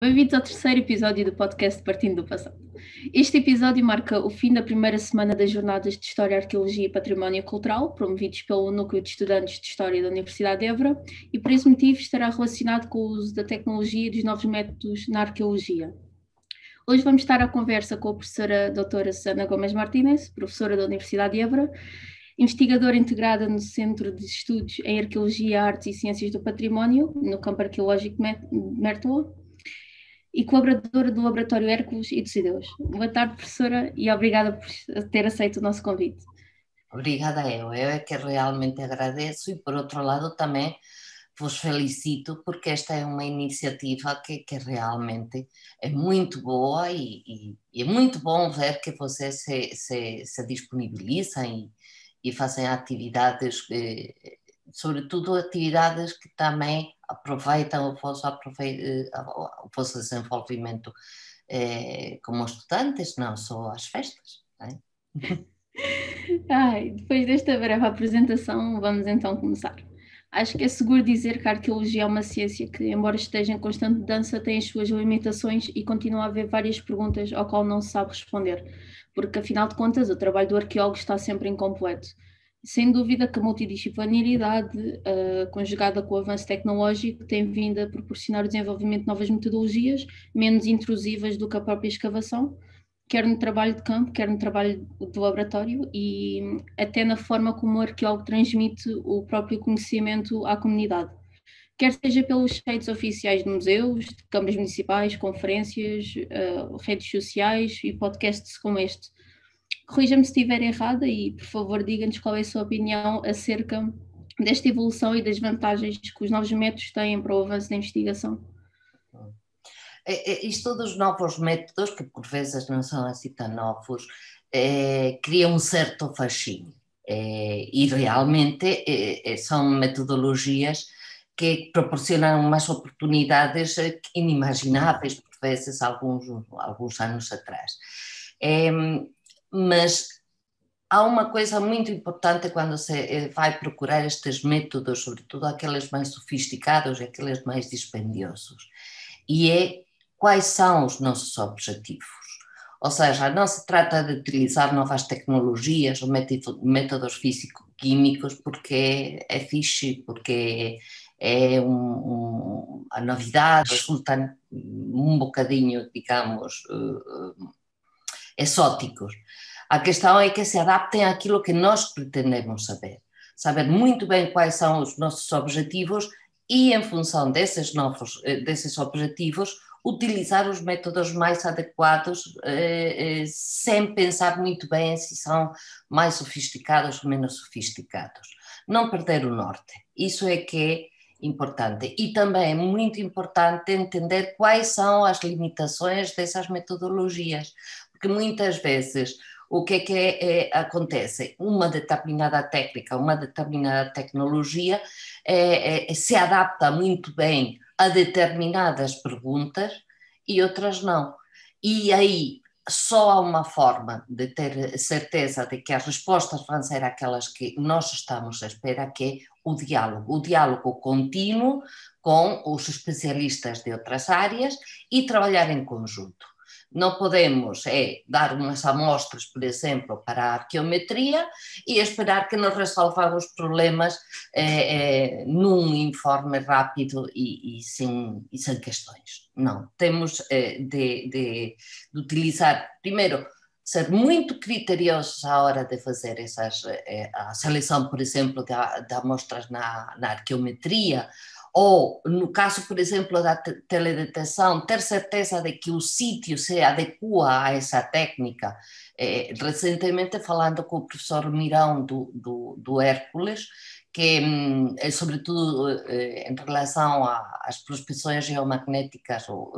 Bem-vindos ao terceiro episódio do podcast Partindo do Passado. Este episódio marca o fim da primeira semana das jornadas de História, Arqueologia e Património Cultural, promovidos pelo Núcleo de Estudantes de História da Universidade de Évora, e por esse motivo estará relacionado com o uso da tecnologia e dos novos métodos na arqueologia. Hoje vamos estar à conversa com a professora doutora Susana Gomes Martínez, professora da Universidade de Évora, investigadora integrada no Centro de Estudos em Arqueologia, Artes e Ciências do Património, no Campo Arqueológico Mértola, e colaboradora do Laboratório Hércules e dos Ideus. Boa tarde, professora, e obrigada por ter aceito o nosso convite. Obrigada, eu é que realmente agradeço e, por outro lado, também vos felicito porque esta é uma iniciativa que realmente é muito boa e é muito bom ver que vocês se disponibilizam e fazem atividades, sobretudo atividades que também aproveitam o vosso desenvolvimento como estudantes, não só as festas, não é? Depois desta breve apresentação, vamos então começar. Acho que é seguro dizer que a arqueologia é uma ciência que, embora esteja em constante mudança, tem as suas limitações e continua a haver várias perguntas ao qual não se sabe responder, porque, afinal de contas, o trabalho do arqueólogo está sempre incompleto. Sem dúvida que a multidisciplinaridade, conjugada com o avanço tecnológico, tem vindo a proporcionar o desenvolvimento de novas metodologias, menos intrusivas do que a própria escavação, quer no trabalho de campo, quer no trabalho do laboratório e até na forma como o arqueólogo transmite o próprio conhecimento à comunidade. Quer seja pelos sites oficiais de museus, de câmaras municipais, conferências, redes sociais e podcasts como este. Corrija-me se estiver errada e, por favor, diga-nos qual é a sua opinião acerca desta evolução e das vantagens que os novos métodos têm para o avanço da investigação. Isto dos novos métodos, que por vezes não são assim tão novos, cria um certo fascínio. E realmente são metodologias que proporcionam umas oportunidades inimagináveis, por vezes, alguns anos atrás. Mas há uma coisa muito importante quando se vai procurar estes métodos, sobretudo aqueles mais sofisticados e aqueles mais dispendiosos, e é quais são os nossos objetivos. Ou seja, não se trata de utilizar novas tecnologias ou métodos físico-químicos porque é fixe, porque a novidade resulta um bocadinho, digamos, exóticos. A questão é que se adaptem àquilo que nós pretendemos saber muito bem quais são os nossos objetivos e, em função desses objetivos, utilizar os métodos mais adequados, sem pensar muito bem se são mais sofisticados ou menos sofisticados. Não perder o norte, isso é que é importante. E também é muito importante entender quais são as limitações dessas metodologias, porque muitas vezes o que acontece? Uma determinada técnica, uma determinada tecnologia se adapta muito bem a determinadas perguntas e outras não. E aí só há uma forma de ter certeza de que as respostas vão ser aquelas que nós estamos à espera, que é o diálogo contínuo com os especialistas de outras áreas e trabalhar em conjunto. Não podemos dar umas amostras, por exemplo, para a arqueometria e esperar que nos resolvam os problemas num informe rápido e sem questões. Não, temos de utilizar, primeiro, ser muito criteriosos à hora de fazer a seleção, por exemplo, de amostras na arqueometria, ou, no caso, por exemplo, da teledetecção, ter certeza de que o sítio se adequa a essa técnica. Recentemente, falando com o professor Mirão do Hércules, que, sobretudo, em relação às prospecções geomagnéticas, ou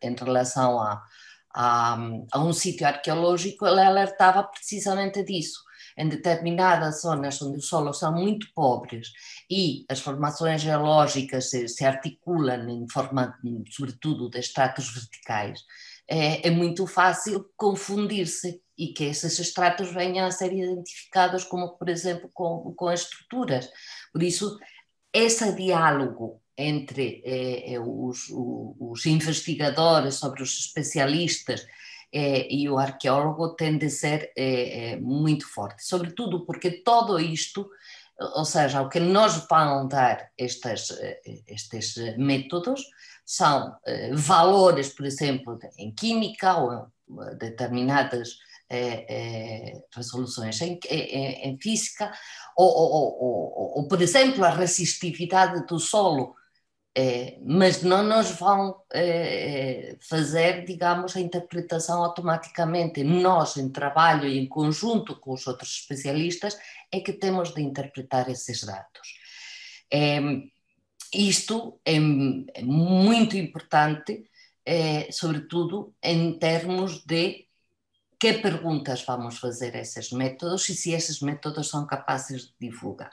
em relação a um sítio arqueológico, ele alertava precisamente disso. Em determinadas zonas onde os solos são muito pobres e as formações geológicas se articulam em forma, sobretudo, de estratos verticais, é muito fácil confundir-se e que esses estratos venham a ser identificados como, por exemplo, com estruturas. Por isso, esse diálogo entre os investigadores, sobre os especialistas e o arqueólogo tende a ser muito forte, sobretudo porque todo isto, ou seja, o que nos vão dar estes métodos são valores, por exemplo, em química ou determinadas resoluções em física, ou, por exemplo, a resistividade do solo, mas não nos vão fazer, digamos, a interpretação automaticamente. Nós, em trabalho e em conjunto com os outros especialistas, é que temos de interpretar esses dados. Isto é muito importante, sobretudo em termos de que perguntas vamos fazer a esses métodos e se esses métodos são capazes de divulgar.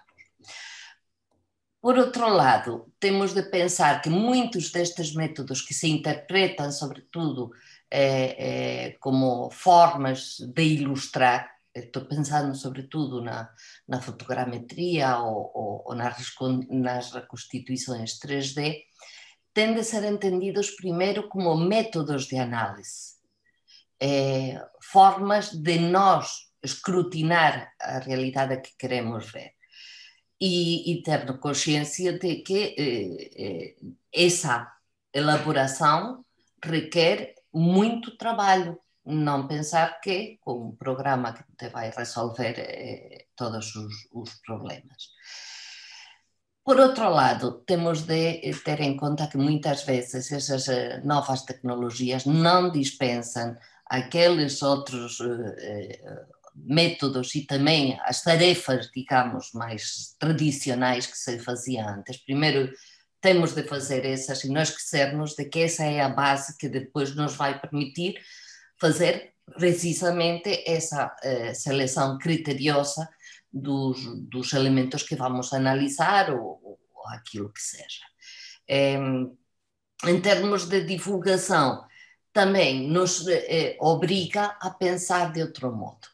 Por outro lado, temos de pensar que muitos destes métodos que se interpretam, sobretudo, como formas de ilustrar, estou pensando sobretudo na fotogrametria ou nas reconstituições 3D, tendem a ser entendidos primeiro como métodos de análise, formas de nós escrutinar a realidade que queremos ver. E ter consciência de que essa elaboração requer muito trabalho. Não pensar que com um programa que te vai resolver todos os problemas. Por outro lado, temos de ter em conta que muitas vezes essas novas tecnologias não dispensam aqueles outros métodos e também as tarefas, digamos, mais tradicionais que se fazia antes. Primeiro, temos de fazer essas e não esquecermos de que essa é a base que depois nos vai permitir fazer precisamente essa seleção criteriosa dos elementos que vamos analisar ou aquilo que seja. Em termos de divulgação, também nos obriga a pensar de outro modo.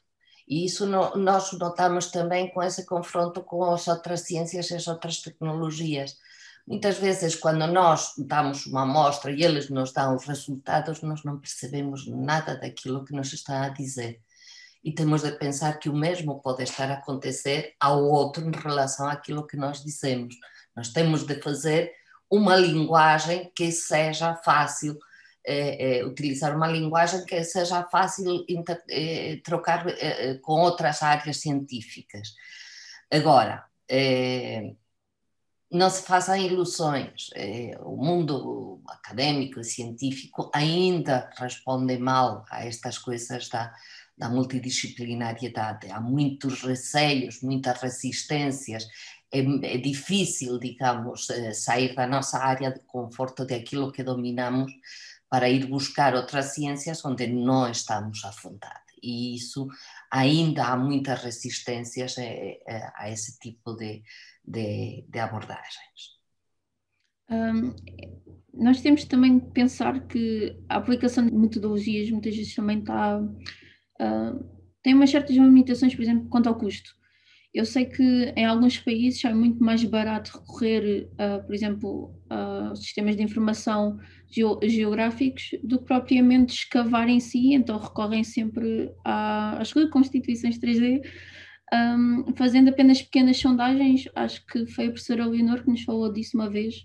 E isso nós notamos também com esse confronto com as outras ciências e as outras tecnologias. Muitas vezes, quando nós damos uma amostra e eles nos dão os resultados, nós não percebemos nada daquilo que nos está a dizer. E temos de pensar que o mesmo pode estar a acontecer ao outro em relação àquilo que nós dizemos. Nós temos de fazer uma linguagem que seja fácil, utilizar uma linguagem que seja fácil trocar com outras áreas científicas. Agora, não se façam ilusões, o mundo académico e científico ainda responde mal a estas coisas da multidisciplinariedade. Há muitos receios, muitas resistências, é difícil, digamos, sair da nossa área de conforto, daquilo que dominamos, para ir buscar outras ciências onde não estamos à vontade. E isso ainda há muitas resistências a esse tipo de abordagens. Nós temos também de pensar que a aplicação de metodologias muitas vezes também tem umas certas limitações, por exemplo, quanto ao custo. Eu sei que em alguns países é muito mais barato recorrer, por exemplo, a sistemas de informação geográficos do que propriamente escavar em si, então recorrem sempre às reconstituições 3D, fazendo apenas pequenas sondagens. Acho que foi a professora Leonor que nos falou disso uma vez,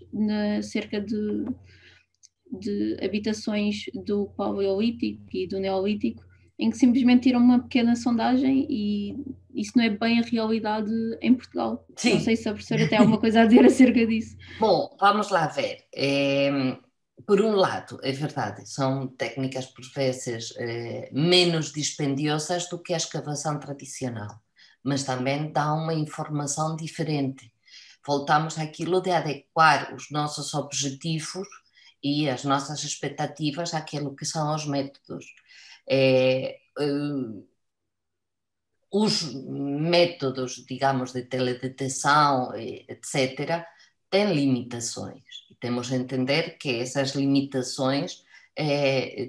cerca de habitações do Paleolítico e do Neolítico, em que simplesmente tiram uma pequena sondagem e isso não é bem a realidade em Portugal. Sim. Não sei se a professora tem alguma coisa a dizer acerca disso. Bom, vamos lá ver. Por um lado, é verdade, são técnicas por vezes menos dispendiosas do que a escavação tradicional, mas também dá uma informação diferente. Voltamos àquilo de adequar os nossos objetivos e as nossas expectativas àquilo que são os métodos. Os métodos, digamos, de teledetecção, etc., têm limitações. E temos de entender que essas limitações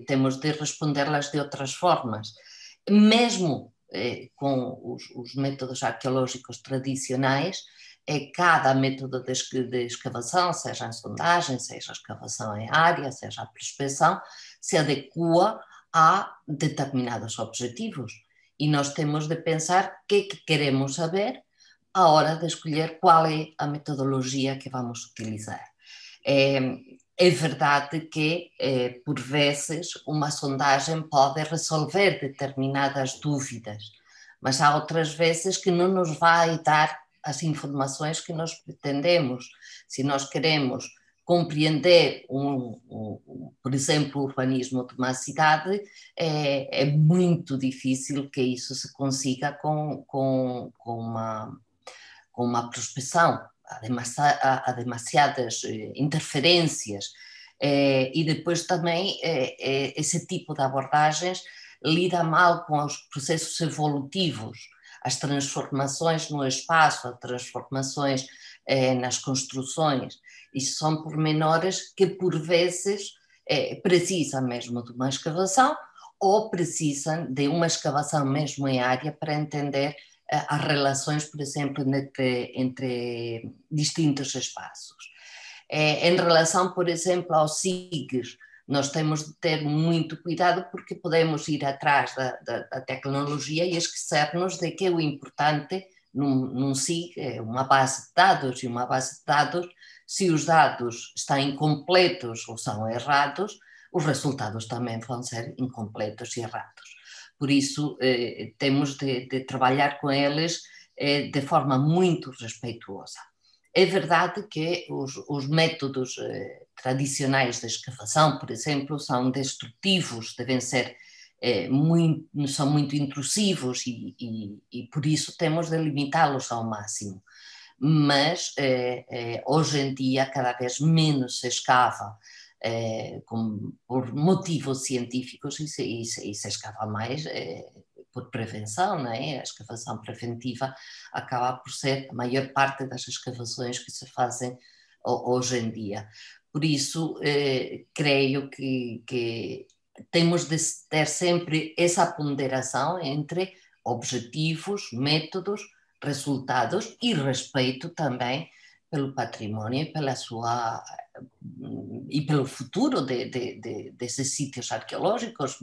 temos de responder-las de outras formas. Mesmo com os métodos arqueológicos tradicionais, é cada método de escavação, seja em sondagem, seja a escavação em área, seja a prospecção, se adequa a determinados objetivos. E nós temos de pensar o que é que queremos saber à hora de escolher qual é a metodologia que vamos utilizar. É verdade que, por vezes, uma sondagem pode resolver determinadas dúvidas, mas há outras vezes que não nos vai dar as informações que nós pretendemos. Se nós queremos compreender, por exemplo, o urbanismo de uma cidade, é muito difícil que isso se consiga com uma prospecção. Há demasiadas interferências e depois também esse tipo de abordagens lida mal com os processos evolutivos, as transformações no espaço, as transformações nas construções. Isso são pormenores que, por vezes, precisam mesmo de uma escavação ou precisam de uma escavação mesmo em área para entender as relações, por exemplo, entre distintos espaços. Em relação, por exemplo, aos SIGs, nós temos de ter muito cuidado porque podemos ir atrás da tecnologia e esquecer-nos de que o importante num SIG é uma base de dados, e uma base de dados, se os dados estão incompletos ou são errados, os resultados também vão ser incompletos e errados. Por isso, temos de trabalhar com eles de forma muito respeituosa. É verdade que os métodos tradicionais de escavação, por exemplo, são destrutivos, devem ser são muito intrusivos e por isso temos de limitá-los ao máximo. Mas hoje em dia cada vez menos se escava por motivos científicos e se escava mais por prevenção, não é? A escavação preventiva acaba por ser a maior parte das escavações que se fazem hoje em dia. Por isso, creio que temos de ter sempre essa ponderação entre objetivos, métodos, resultados e respeito também pelo património e pelo futuro desses sítios arqueológicos.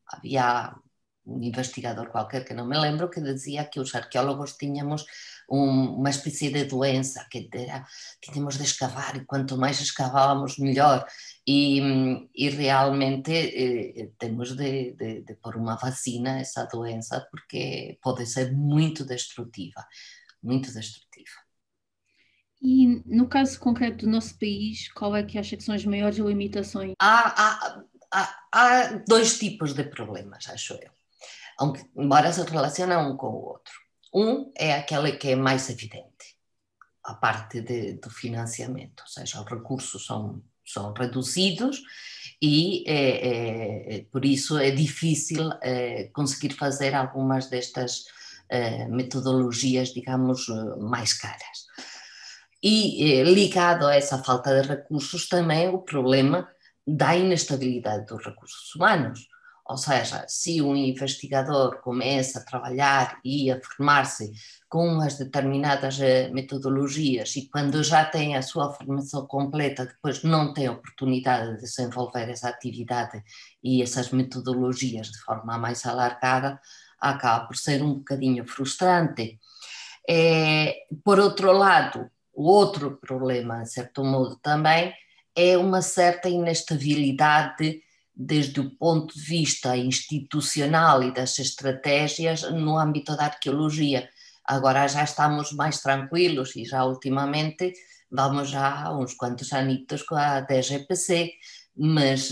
Havia um investigador qualquer, que não me lembro, que dizia que os arqueólogos tínhamos uma espécie de doença, que tínhamos de escavar e quanto mais escavávamos melhor, e realmente temos de pôr uma vacina a essa doença porque pode ser muito destrutiva, muito destrutiva. E no caso concreto do nosso país, qual é que acha que são as maiores limitações? Há dois tipos de problemas, acho eu, embora se relacionam um com o outro. Um é aquele que é mais evidente, a parte do financiamento, ou seja, os recursos são reduzidos e por isso é difícil conseguir fazer algumas destas metodologias, digamos, mais caras. E ligado a essa falta de recursos também o problema da inestabilidade dos recursos humanos. Ou seja, se um investigador começa a trabalhar e a formar-se com umas determinadas metodologias e quando já tem a sua formação completa, depois não tem oportunidade de desenvolver essa atividade e essas metodologias de forma mais alargada, acaba por ser um bocadinho frustrante. Por outro lado, o outro problema, de certo modo, também é uma certa inestabilidade desde o ponto de vista institucional e das estratégias no âmbito da arqueologia. Agora já estamos mais tranquilos e já ultimamente vamos já há uns quantos anitos com a DGPC, mas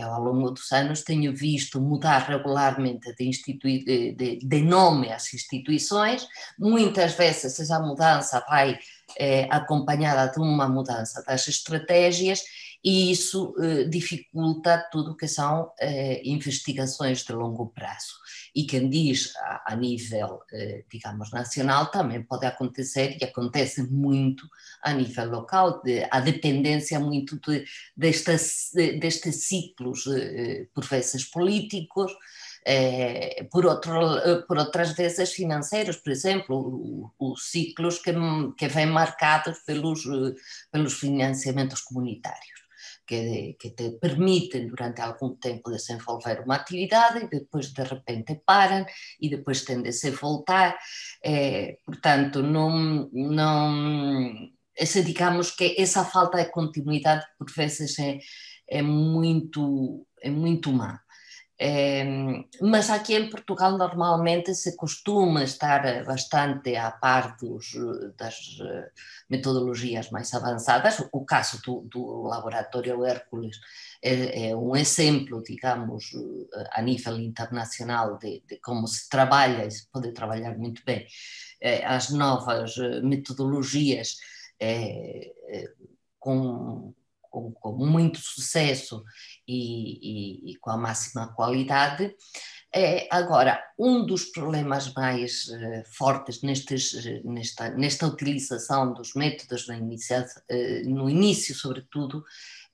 ao longo dos anos tenho visto mudar regularmente de nome às instituições. Muitas vezes essa mudança vai acompanhada de uma mudança das estratégias e isso dificulta tudo o que são investigações de longo prazo. E quem diz a nível, digamos, nacional, também pode acontecer, e acontece muito a nível local, a dependência muito destes ciclos, por vezes políticos, Por outras vezes financeiros, por exemplo, os ciclos que vêm marcados pelos financiamentos comunitários, que te permitem durante algum tempo desenvolver uma atividade e depois de repente param e depois tendem-se a voltar. Portanto, digamos que essa falta de continuidade por vezes é muito má. Mas aqui em Portugal normalmente se costuma estar bastante a par das metodologias mais avançadas. O caso do Laboratório Hércules é um exemplo, digamos, a nível internacional de como se trabalha, e se pode trabalhar muito bem, as novas metodologias com muito sucesso e com a máxima qualidade. Agora, um dos problemas mais fortes nesta utilização dos métodos no início, sobretudo,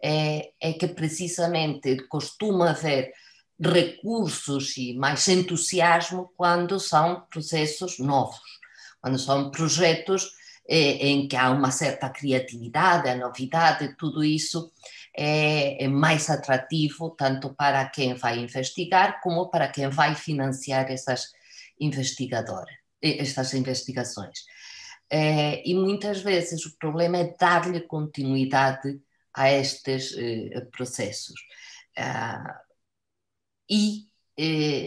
é que precisamente costuma haver recursos e mais entusiasmo quando são processos novos, quando são projetos em que há uma certa criatividade, a novidade, tudo isso é mais atrativo tanto para quem vai investigar como para quem vai financiar essas investigações. E muitas vezes o problema é dar-lhe continuidade a estes processos.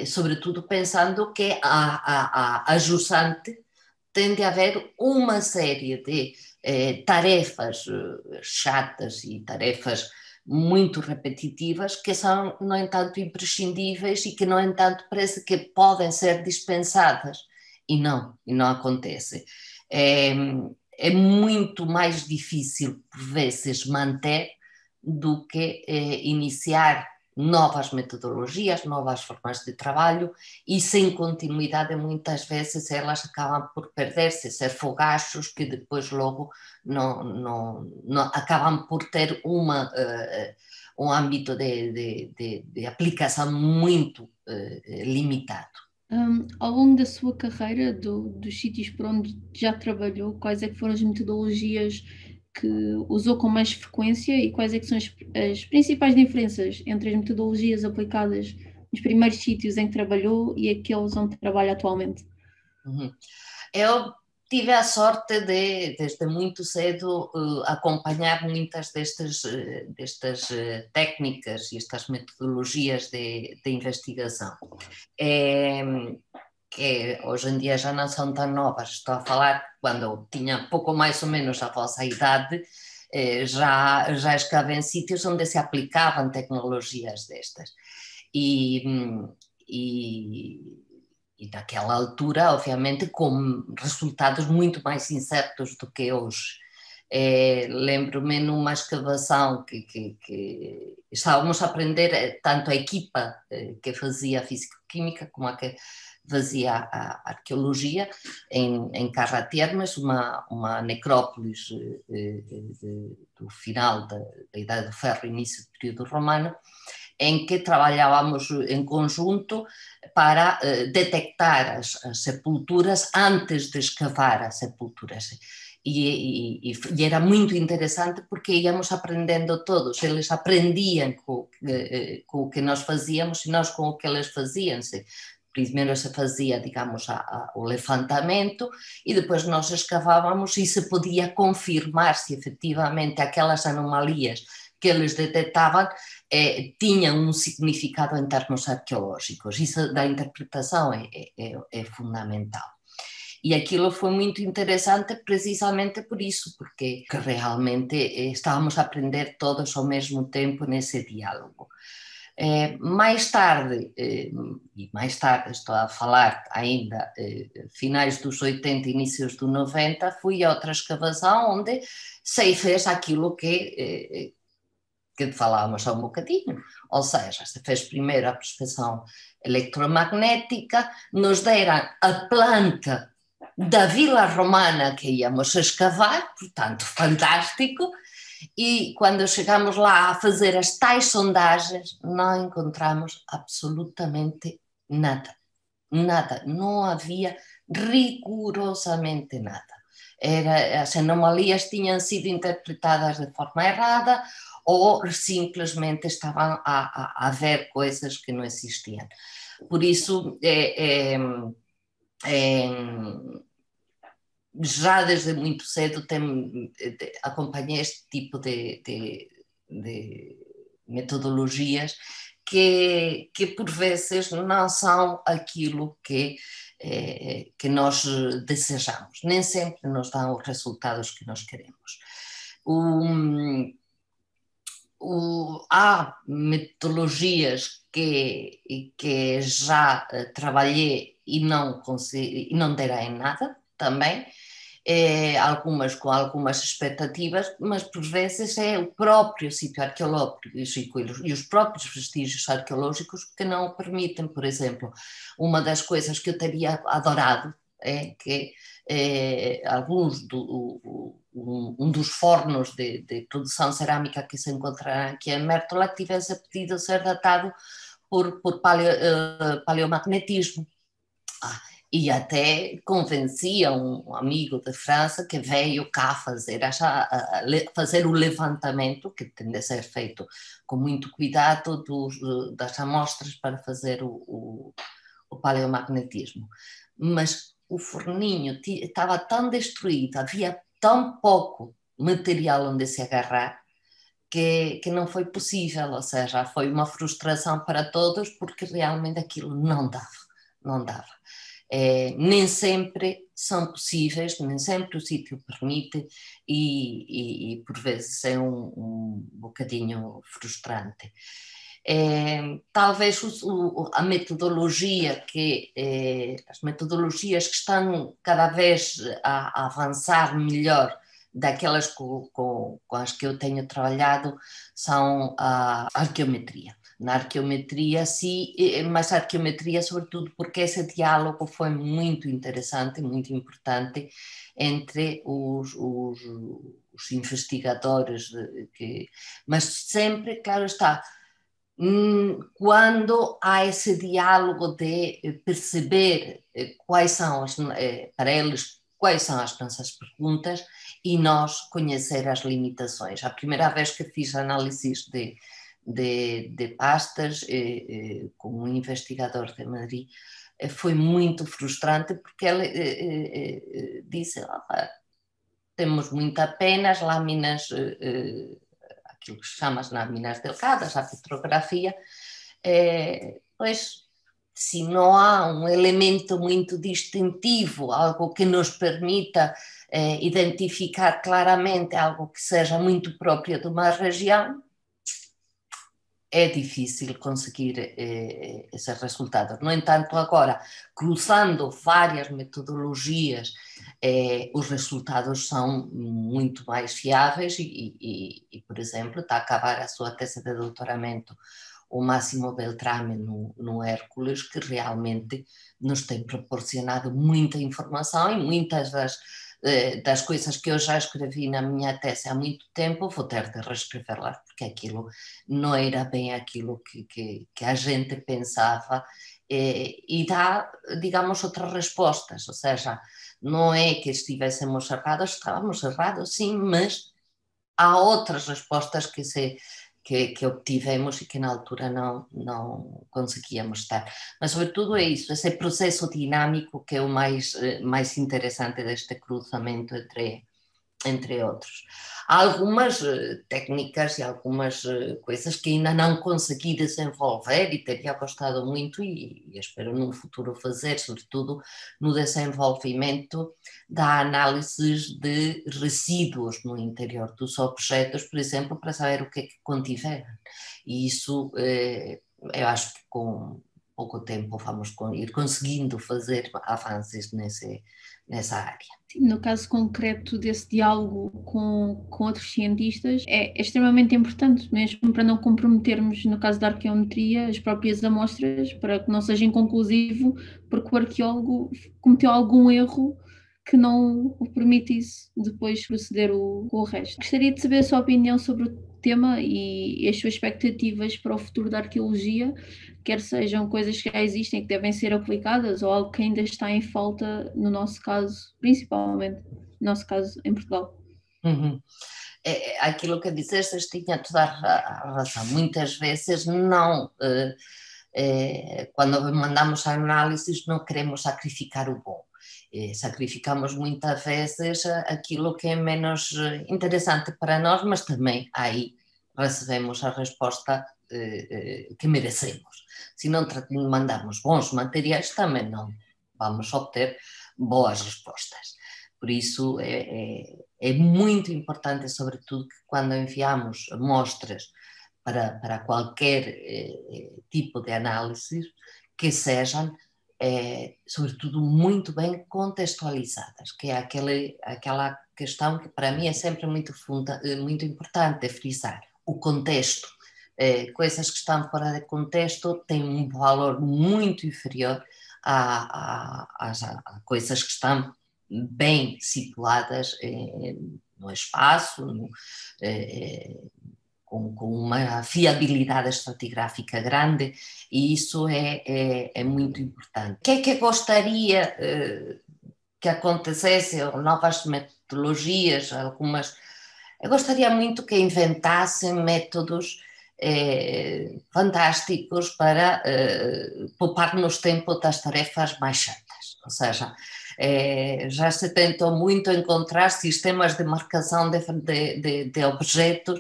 Sobretudo, pensando que a jusante tende a haver uma série de tarefas chatas e tarefas muito repetitivas que são, no entanto, imprescindíveis e que, no entanto, parece que podem ser dispensadas e não acontece. É muito mais difícil, por vezes, manter do que iniciar novas metodologias, novas formas de trabalho, e sem continuidade muitas vezes elas acabam por perder-se, ser fogachos que depois logo não acabam por ter um âmbito de aplicação muito limitado. Ao longo da sua carreira, dos sítios por onde já trabalhou, quais é que foram as metodologias que usou com mais frequência e quais é que são as principais diferenças entre as metodologias aplicadas nos primeiros sítios em que trabalhou e aqueles onde trabalha atualmente? Eu tive a sorte de, desde muito cedo, acompanhar muitas destas técnicas e estas metodologias de investigação. Que hoje em dia já não são tão novas. Estou a falar quando eu tinha pouco mais ou menos a vossa idade, já escava em sítios onde se aplicavam tecnologias destas. E naquela altura, obviamente, com resultados muito mais incertos do que hoje. Lembro-me numa escavação que estávamos a aprender, tanto a equipa que fazia físico-química como a que fazia a arqueologia em Carratermas, uma necrópolis do final da Idade do Ferro, início do período romano, em que trabalhávamos em conjunto para detectar as sepulturas antes de escavar as sepulturas. E era muito interessante porque íamos aprendendo todos, eles aprendiam com o que nós fazíamos e nós com o que eles faziam. Primeiro se fazia, digamos, o levantamento e depois nós escavávamos e se podia confirmar se efetivamente aquelas anomalias que eles detectavam tinham um significado em termos arqueológicos. Isso da interpretação é fundamental. E aquilo foi muito interessante precisamente por isso, porque realmente estávamos a aprender todos ao mesmo tempo nesse diálogo. Mais tarde, estou a falar ainda finais dos 80, inícios dos 90, fui a outra escavação onde se fez aquilo que falávamos há um bocadinho, ou seja, se fez primeiro a prospecção eletromagnética, nos deram a planta da Vila Romana que íamos escavar, portanto, fantástico, e quando chegamos lá a fazer as tais sondagens, não encontramos absolutamente nada, nada, não havia rigorosamente nada. As anomalias tinham sido interpretadas de forma errada ou simplesmente estavam a ver coisas que não existiam. Por isso, é, já desde muito cedo acompanhei este tipo de metodologias que por vezes não são aquilo que nós desejamos, nem sempre nos dão os resultados que nós queremos. Há metodologias que já trabalhei e não deram em nada também, algumas com algumas expectativas, mas por vezes é o próprio sítio arqueológico e os próprios vestígios arqueológicos que não o permitem. Por exemplo, uma das coisas que eu teria adorado é que um dos fornos de produção cerâmica que se encontrará aqui em Mértola tivesse pedido ser datado por paleomagnetismo. E até convencia um amigo de França que veio cá fazer o levantamento, que tem de ser feito com muito cuidado das amostras para fazer o paleomagnetismo. Mas o forninho estava tão destruído, havia tão pouco material onde se agarrar, que não foi possível, ou seja, foi uma frustração para todos, porque realmente aquilo não dava, não dava. Nem sempre são possíveis, nem sempre o sítio permite e por vezes é um bocadinho frustrante. Talvez a metodologia as metodologias que estão cada vez a avançar melhor daquelas com as que eu tenho trabalhado são a arqueometria. Na arqueometria, sim, mas a arqueometria sobretudo porque esse diálogo foi muito interessante, muito importante entre os investigadores, mas sempre, claro está, quando há esse diálogo de perceber quais são para eles, quais são as nossas perguntas e nós conhecer as limitações. A primeira vez que fiz análises de pastas com um investigador de Madrid foi muito frustrante porque ele disse temos muito apenas lâminas, aquilo que se chama as lâminas delgadas, a petrografia, pois se não há um elemento muito distintivo, algo que nos permita identificar claramente algo que seja muito próprio de uma região, é difícil conseguir esse resultado. No entanto, agora, cruzando várias metodologias, os resultados são muito mais fiáveis e, por exemplo, está a acabar a sua tese de doutoramento o Máximo Beltrame no Hércules, que realmente nos tem proporcionado muita informação e muitas das coisas que eu já escrevi na minha tese há muito tempo, vou ter de reescrevê-las, porque aquilo não era bem aquilo que a gente pensava, e dá, digamos, outras respostas, ou seja, não é que estivéssemos errados, estávamos errados, sim, mas há outras respostas que obtivemos e que na altura não conseguíamos ter. Mas, sobretudo, é isso, esse processo dinâmico que é o mais interessante deste cruzamento entre outros. Há algumas técnicas e algumas coisas que ainda não consegui desenvolver e teria gostado muito e espero num futuro fazer, sobretudo no desenvolvimento da análise de resíduos no interior dos objetos, por exemplo, para saber o que é que contiveram. E isso eu acho que com pouco tempo vamos ir conseguindo fazer avanços nessa área. No caso concreto desse diálogo com outros cientistas, é extremamente importante, mesmo para não comprometermos, no caso da arqueometria, as próprias amostras, para que não seja inconclusivo, porque o arqueólogo cometeu algum erro que não o permitisse depois proceder com o resto. Gostaria de saber a sua opinião sobre tema e as suas expectativas para o futuro da arqueologia, quer sejam coisas que já existem e que devem ser aplicadas ou algo que ainda está em falta, no nosso caso, principalmente, no nosso caso em Portugal. Uhum. Aquilo que disseste tinha toda a razão. Muitas vezes não, quando mandamos análises, não queremos sacrificar o bom. Sacrificamos muitas vezes aquilo que é menos interessante para nós, mas também aí recebemos a resposta que merecemos. Se não mandamos bons materiais, também não vamos obter boas respostas. Por isso é muito importante, sobretudo, que quando enviamos amostras para qualquer tipo de análise, que sejam, sobretudo, muito bem contextualizadas, que é aquela questão que para mim é sempre muito importante frisar, o contexto. Coisas que estão fora de contexto têm um valor muito inferior a coisas que estão bem situadas no espaço, com uma fiabilidade estratigráfica grande, e isso é muito importante. O que é que gostaria que acontecesse, novas metodologias, algumas... Eu gostaria muito que inventassem métodos fantásticos para poupar-nos tempo das tarefas mais chatas. Ou seja, já se tentou muito encontrar sistemas de marcação de objetos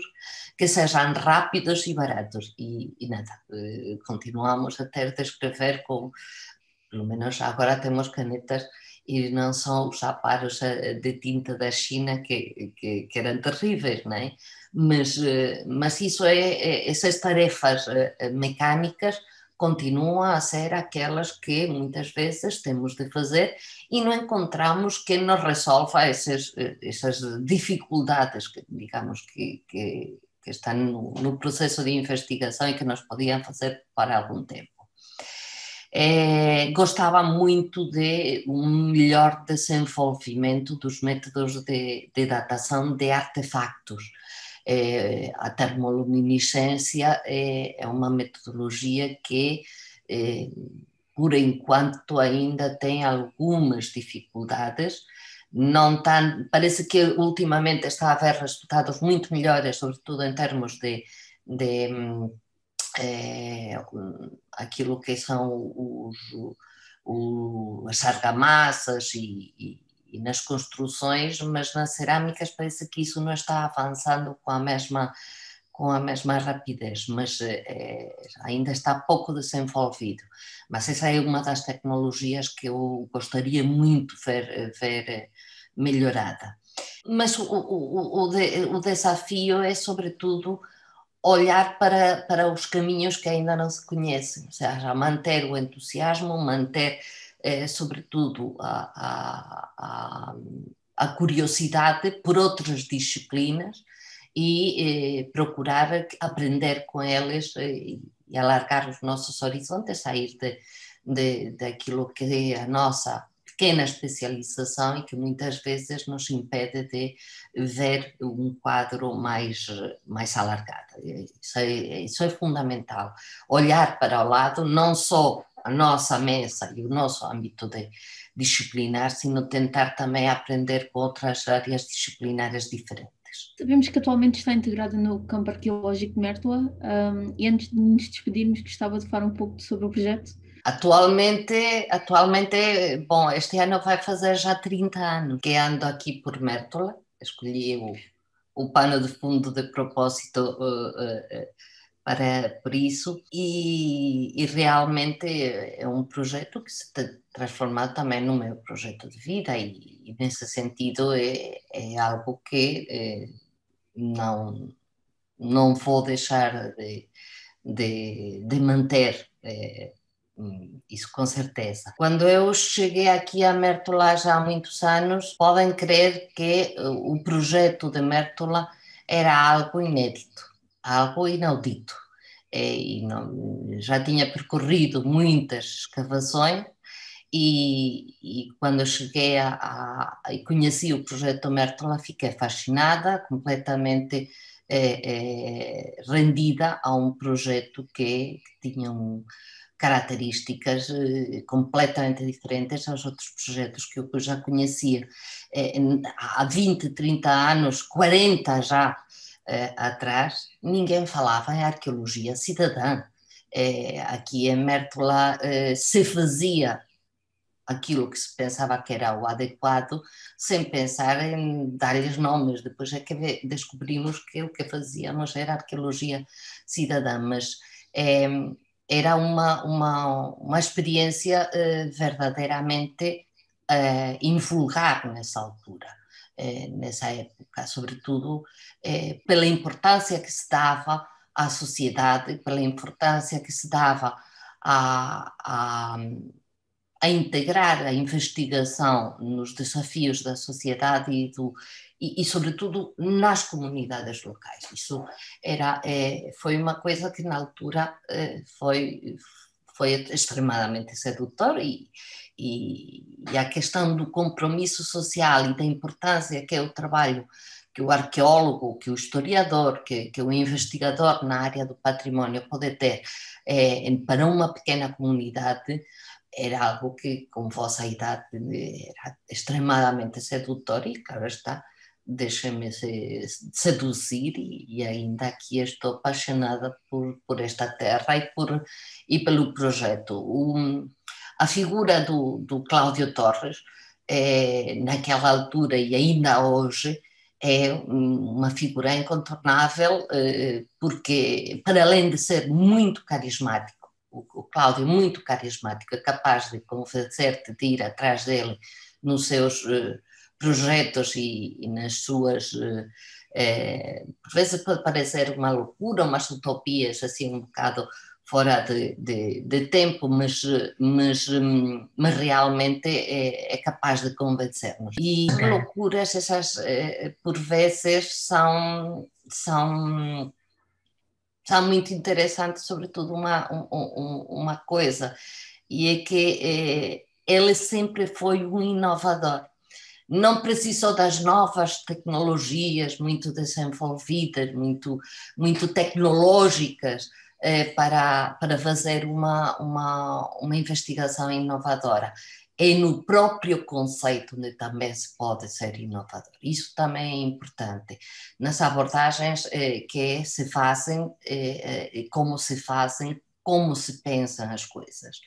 que sejam rápidos e baratos. E nada, continuamos a ter de escrever com, pelo menos agora temos canetas e não são os aparelhos de tinta da China que eram terríveis, não é? Mas isso essas tarefas mecânicas continuam a ser aquelas que muitas vezes temos de fazer e não encontramos quem nos resolva essas dificuldades que, digamos, que estão no processo de investigação e que nos podiam fazer para algum tempo. Gostava muito de um melhor desenvolvimento dos métodos de datação de artefactos. A termoluminescência é uma metodologia que, por enquanto, ainda tem algumas dificuldades. Não parece que ultimamente está a haver resultados muito melhores, sobretudo em termos de aquilo que são as argamassas e nas construções, mas nas cerâmicas parece que isso não está avançando com a mesma rapidez, mas ainda está pouco desenvolvido. Mas essa é uma das tecnologias que eu gostaria muito de ver melhorada. Mas o desafio é, sobretudo, olhar para os caminhos que ainda não se conhecem, ou seja, manter o entusiasmo, manter, sobretudo, a curiosidade por outras disciplinas e procurar aprender com eles e alargar os nossos horizontes, sair daquilo que é a nossa pequena especialização e que muitas vezes nos impede de ver um quadro mais alargado. Isso é fundamental. Olhar para o lado, não só a nossa mesa e o nosso âmbito disciplinar, sino tentar também aprender com outras áreas disciplinares diferentes. Sabemos que atualmente está integrada no campo arqueológico de Mértola, e antes de nos despedirmos gostava de falar um pouco sobre o projeto. Atualmente, bom, este ano vai fazer já 30 anos que ando aqui por Mértola. Escolhi o pano de fundo de propósito por isso e realmente é um projeto que se tem transformado também no meu projeto de vida e nesse sentido é algo que não vou deixar de manter. Isso com certeza. Quando eu cheguei aqui a Mértola já há muitos anos, podem crer que o projeto de Mértola era algo inédito, algo inaudito. Já tinha percorrido muitas escavações e quando eu cheguei e conheci o projeto Mértola, fiquei fascinada, completamente rendida a um projeto que tinha características completamente diferentes aos outros projetos que eu já conhecia. Há 20, 30 anos, 40 já atrás, ninguém falava em arqueologia cidadã. Aqui em Mértola se fazia aquilo que se pensava que era o adequado, sem pensar em dar-lhes nomes. Depois é que descobrimos que o que fazíamos era arqueologia cidadã, mas era uma experiência verdadeiramente invulgar nessa altura, nessa época, sobretudo pela importância que se dava à sociedade, pela importância que se dava a integrar a investigação nos desafios da sociedade e sobretudo, nas comunidades locais. Isso foi uma coisa que, na altura, foi extremadamente sedutor e a questão do compromisso social e da importância que é o trabalho que o arqueólogo, que o historiador, que o investigador na área do património pode ter para uma pequena comunidade, era algo que, com vossa idade, era extremadamente sedutor e, claro está, deixem-me seduzir e ainda aqui estou apaixonada por esta terra e pelo projeto. A figura do Cláudio Torres, naquela altura e ainda hoje, é uma figura incontornável, porque, para além de ser muito carismático, o Cláudio, muito carismático, é capaz de convencer-te de ir atrás dele nos seus projetos e nas suas. Por vezes pode parecer uma loucura, umas utopias assim um bocado fora de tempo, mas realmente é capaz de convencer-nos. E que loucuras essas, por vezes, são muito interessantes, sobretudo uma coisa, e é que ele sempre foi um inovador. Não precisou das novas tecnologias muito desenvolvidas, muito tecnológicas, para fazer uma investigação inovadora. É no próprio conceito onde também se pode ser inovador. Isso também é importante. Nas abordagens que se fazem, como se fazem, como se pensam as coisas.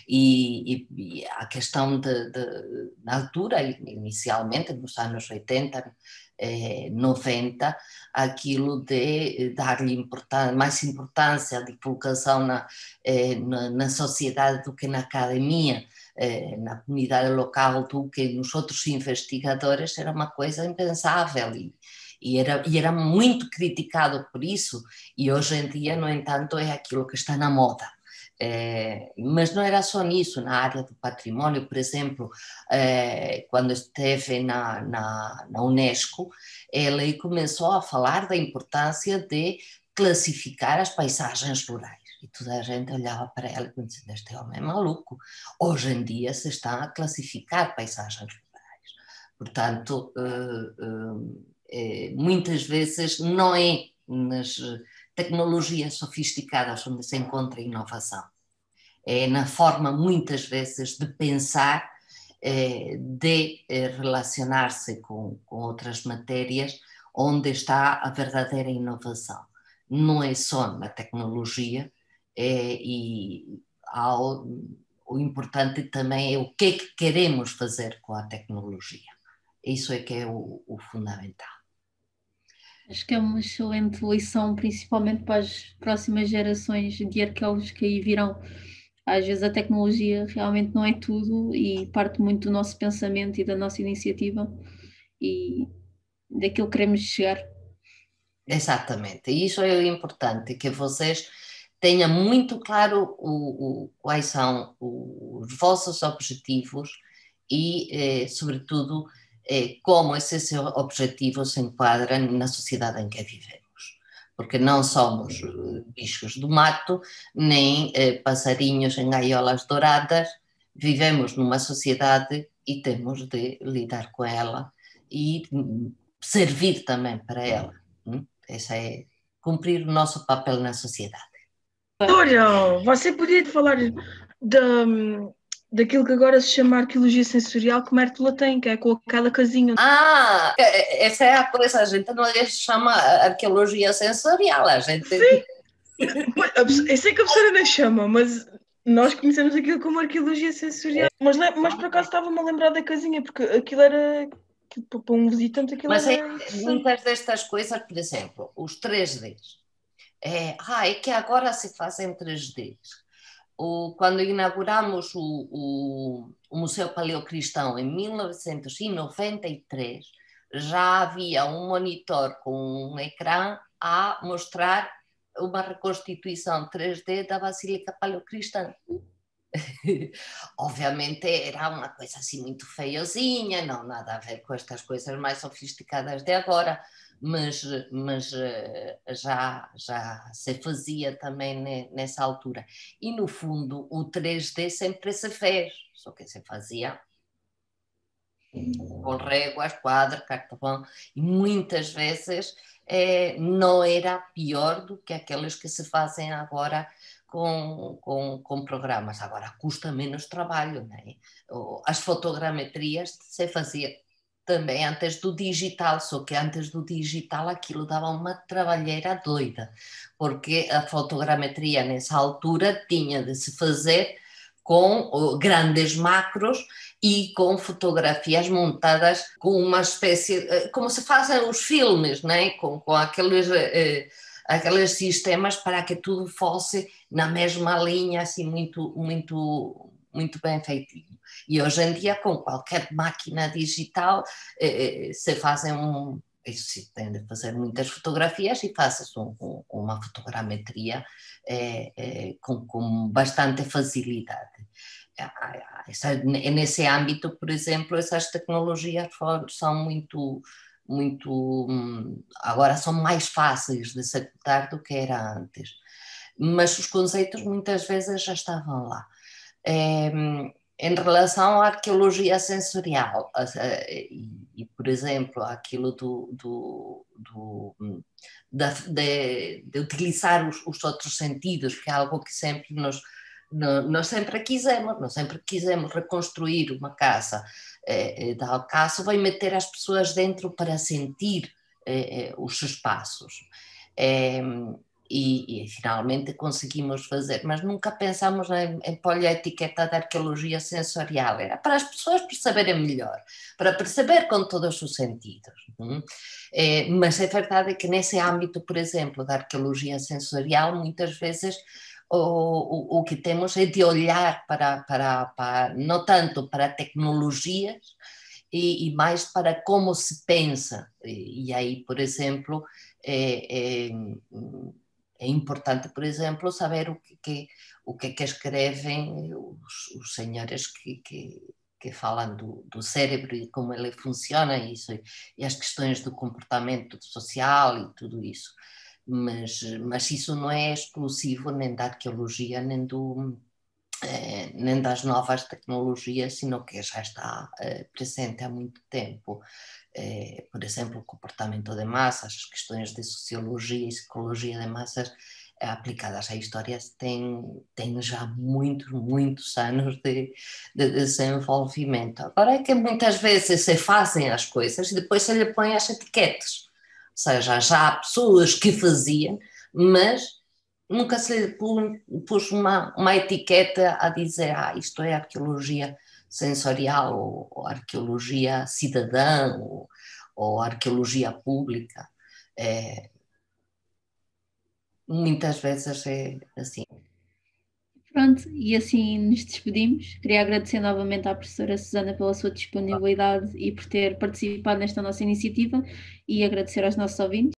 E a questão na altura, inicialmente, nos anos 80, 90, aquilo de dar-lhe mais importância à divulgação na sociedade do que na academia, na comunidade local do que nos outros investigadores, era uma coisa impensável e era muito criticado por isso, e hoje em dia, no entanto, é aquilo que está na moda. Mas não era só nisso, na área do património, por exemplo, quando esteve na Unesco, ele começou a falar da importância de classificar as paisagens rurais. E toda a gente olhava para ela e dizia, este homem é maluco. Hoje em dia se está a classificar paisagens rurais. Portanto, muitas vezes não é nas tecnologias sofisticadas onde se encontra inovação. É na forma, muitas vezes, de pensar, de relacionar-se com outras matérias, onde está a verdadeira inovação. Não é só na tecnologia, o importante também é o que é que queremos fazer com a tecnologia. Isso é que é o fundamental. Acho que é uma excelente lição, principalmente para as próximas gerações de arqueólogos que aí virão. Às vezes a tecnologia realmente não é tudo e parte muito do nosso pensamento e da nossa iniciativa e daquilo que queremos chegar. Exatamente, e isso é importante, que vocês tenham muito claro quais são os vossos objetivos e, sobretudo, como esses objetivos se enquadram na sociedade em que vivemos. Porque não somos bichos do mato, nem passarinhos em gaiolas douradas, vivemos numa sociedade e temos de lidar com ela e servir também para ela. Esse é cumprir o nosso papel na sociedade. Olha, você podia falar da, daquilo que agora se chama arqueologia sensorial que Mértola tem, que é com aquela casinha. Ah, essa é a coisa, a gente não lhe chama arqueologia sensorial, a gente... Sim, eu sei que a professora não chama, mas nós conhecemos aquilo como arqueologia sensorial. Mas por acaso estava-me a lembrar da casinha, porque aquilo era, para um visitante, aquilo Mas era interessante. muitas destas coisas, por exemplo, os 3Ds, é que agora se fazem 3Ds. Quando inauguramos o Museu Paleocristão em 1993, já havia um monitor com um ecrã a mostrar uma reconstituição 3D da Basílica Paleocristã. Obviamente era uma coisa assim muito feiozinha, não nada a ver com estas coisas mais sofisticadas de agora, mas já se fazia também nessa altura. E no fundo o 3D sempre se fez, só que se fazia com réguas, quadro, cartão, e muitas vezes não era pior do que aqueles que se fazem agora com programas. Agora custa menos trabalho, não é? As fotogrametrias se fazia também antes do digital, só que antes do digital aquilo dava uma trabalheira doida, porque a fotogrametria nessa altura tinha de se fazer com grandes macros e com fotografias montadas com uma espécie, como se fazem os filmes, né? com aqueles sistemas para que tudo fosse na mesma linha, assim, muito, muito, muito bem feitinho. E hoje em dia, com qualquer máquina digital, se fazem isso se tem de fazer muitas fotografias e faz-se uma fotogrametria com bastante facilidade. Nesse âmbito, por exemplo, essas tecnologias são muito agora são mais fáceis de executar do que era antes, mas os conceitos muitas vezes já estavam lá. Em relação à arqueologia sensorial e por exemplo, aquilo de utilizar os outros sentidos, que é algo que sempre nós sempre quisemos reconstruir uma casa de Alcaço, vai meter as pessoas dentro para sentir os espaços. E finalmente conseguimos fazer, mas nunca pensamos em pôr a etiqueta de arqueologia sensorial, era para as pessoas perceberem melhor, para perceber com todos os sentidos. Mas é verdade que nesse âmbito, por exemplo, da arqueologia sensorial, muitas vezes o que temos é de olhar para não tanto para tecnologias e mais para como se pensa, e aí, por exemplo, é importante, por exemplo, saber o que escrevem os senhores que falam do cérebro e como ele funciona e as questões do comportamento social e tudo isso. Mas isso não é exclusivo nem da arqueologia, nem das novas tecnologias, sino que já está presente há muito tempo. Por exemplo, o comportamento de massas, as questões de sociologia e psicologia de massas aplicadas à história têm já muitos anos de desenvolvimento. Agora é que muitas vezes se fazem as coisas e depois se lhe põem as etiquetas. Ou seja, já há pessoas que faziam, mas nunca se lhe pôs uma etiqueta a dizer isto é arqueologia sensorial ou arqueologia cidadã ou arqueologia pública. Muitas vezes é assim. Pronto, e assim nos despedimos. Queria agradecer novamente à professora Susana pela sua disponibilidade e por ter participado nesta nossa iniciativa e agradecer aos nossos ouvintes.